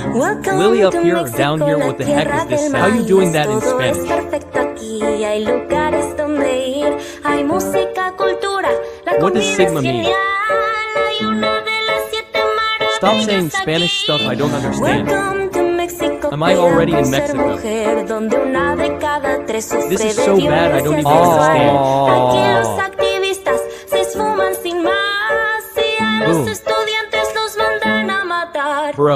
Lily up here or down here, what the heck is this? How are you doing that in Spanish? What does Sigma mean? Stop saying Spanish stuff I don't understand. Am I already in Mexico? This is so bad I don't even understand.